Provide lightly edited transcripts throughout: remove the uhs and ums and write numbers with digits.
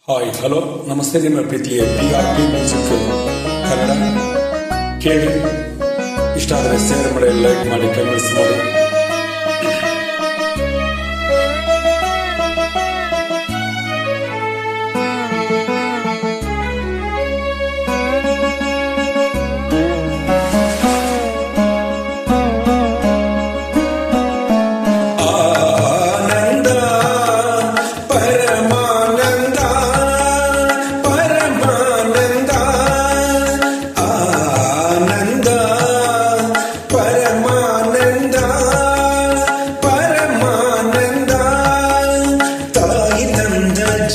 Hi hello ನಮಸ್ತೆ. ನಿಮ್ಮ ಪ್ರೀತಿಯ PRP ಮ್ಯೂಸಿಕ್ ಕನ್ನಡ ಕೇಳಿ. ಇಷ್ಟ ಆದರೆ ಶೇರ್ ಮಾಡಿ, ಲೈಕ್ ಮಾಡಿ, ಕಮೆಂಟ್ಸ್ ಮಾಡಿ.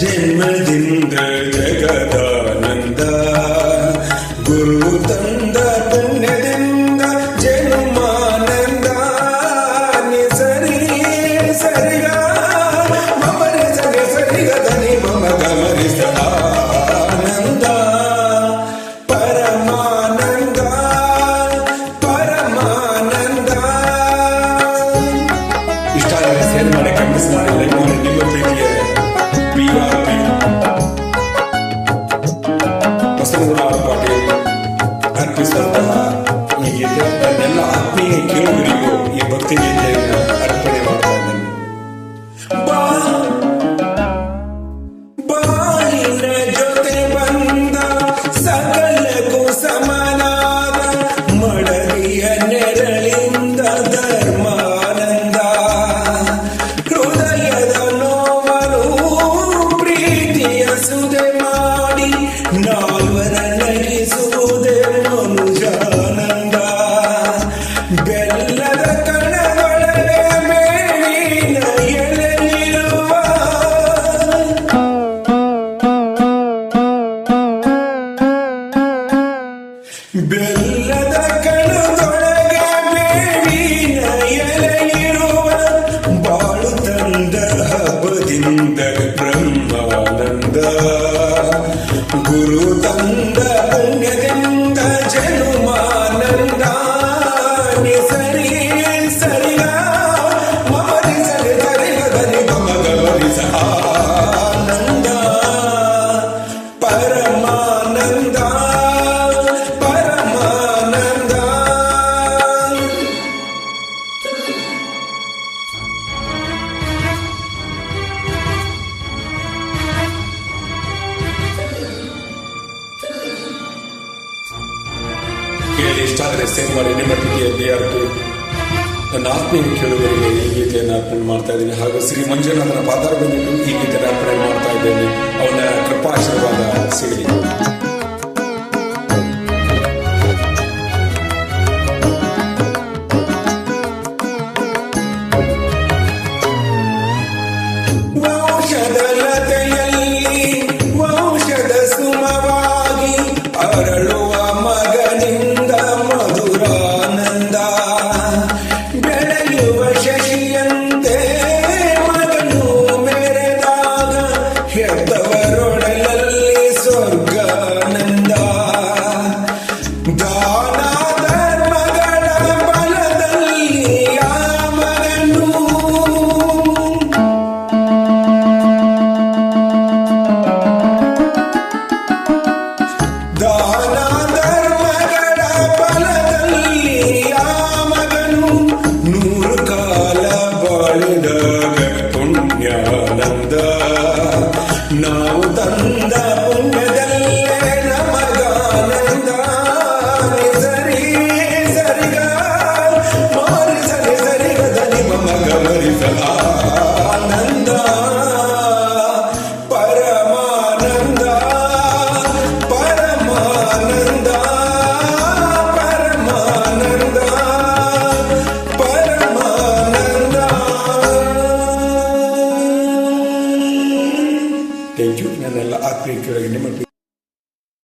ಜನ್ಮದಿಂದ ಜಗದಾನಂದ ಗುರು ತಂದ ಪುಣ್ಯದಿಂದ ಜನ್ಮಾನಂದ ಸರಿ ಸರಿಗ ಮಮರಿ ಸರಿ ಸರಿಗ ಧನಿ ಮಮ ಗಮರಿಸ ಆನಂದ ಪರಮಾನಂದ ಪರಮಾನಂದ. ಇಷ್ಟ ಆದರೆ ಶೇರ್ ಮಾಡಿ, ಕಮೆಂಟ್ಸ್ ಮಾಡಿ, ಲೈಕ್ ಮಾಡಿ. ನಿಮ್ಮ ಪ್ರೀತಿಯ PRP ಬಸವರಾಜ ಪಾಟೀಲ್ ಅರ್ಪಿಸಿದಂತಹ ಈ ಗೀತೆ ನನ್ನೆಲ್ಲ ಆತ್ಮೀಯ ಕೇಳುಗರಿಗೂ ಈ ಭಕ್ತಿ ಗೀತೆಯನ್ನು ಅರ್ಪಣೆ ಮಾಡ್ತಾ ಇದ್ದೇನೆ. ಬಾಳಿನ ಜೊತೆ ಬಂದ ಸಕಲಕ್ಕೂ ಸಮನಾದ ಮಡದಿಯ ನೆರಳಿಂದ ಧರ್ಮಾನಂದ ಹೃದಯದ ಸುದೆ ಮಾಡಿ ನಾಲ್ವರ ನಗಿಸುವುದೇ ಮನುಜಾನಂದ. ಬೆಲ್ಲದ ಕಣದೊಳಗೆ ಮೇಲಿನ ಎಳೆಯಿರುವ ಬೆಲ್ಲದ ಕಣದೊಳಗೆ ಮೇಲಿನ ಎಳೆಯಿರುವ ಬಾಳು ತಂದ ಹಬ್ಬದಿಂದ ಬ್ರಹ್ಮಾನಂದ ಗುರು ತಂದ ಪುಣ್ಯದಿಂದ ಜನುಮಾನಂದ ಸರಿ ಸರಿಗ ಮಮರಿ ಸರಿ ಸರಿಗ ಧನಿ ಮಮ ಗಮರಿಸ ಆನಂದ ಪರಮಾನಂದ ಪರಮಾನಂದ. ಕೇಳಿ ಇಷ್ಟ ಆದರೆ ಶೇರ್ ಮಾಡಿ. ನಿಮ್ಮ ಪ್ರೀತಿಯ PRP ನನ್ನ ಆತ್ಮೀಯ ಕೇಳುಗರಿಗೆ ಈ ಗೀತೆಯನ್ನು ಅರ್ಪಣೆ ಮಾಡ್ತಾ ಇದ್ದೀನಿ. ಹಾಗೂ ಶ್ರೀ ಮಂಜುನಾಥನ ಪಾದಾರ ಬಂದಿದ್ದು ಈ ಗೀತೆಯನ್ನು ಅರ್ಪಣೆ ಮಾಡ್ತಾ ಇದ್ದೇನೆ. ಅವನ ಕೃಪಾಶೀರ್ವಾದ ಸಿಗಲಿ. ವಂಶದ ಲತೆಯಲ್ಲಿ ವಂಶದ ಸುಮವಾಗಿ ಅರಳುವ ಮಗನಿಂದ ಮಧುರಾನಂದ ಬೆಳೆಯುವ ಶಶಿಯಂತೆ ಮಗನು ಮೆರೆದಾಗ ಹೆತ್ತವರೊಡಲಲ್ಲಿ ಸ್ವರ್ಗಾನಂದ. ದಾನ ಧರ್ಮಗಳ ಬಲದಲ್ಲಿ ಆ ಮಗನು ದಾನ ಧರ್ಮಗಳ ಬಲದಲ್ಲಿ ಆ ಮಗನು ನೂರು ಕಾಲ ಬಾಳಿದಾಗ ಪುಣ್ಯಾನಂದ. ನಾವು ತಂದ ಪುಣ್ಯದಲ್ಲೇ ನಮಗಾನಂದ ಸರಿ ಸರಿಗ ಮಾರಿ ಸರಿ ಸರಿಗ ಧನಿ ಮಮ ಗಮರಿಸ ಆನಂದ ಪರಮಾನಂದ ಪರಮಾನಂದ ಪರಮಾನಂದ ಪರಮಾನಂದ. Thank you. ನನ್ನೆಲ್ಲ ಆತ್ಮೀಯ ಕೇಳಿಗೆ ನಿಮ್ಮ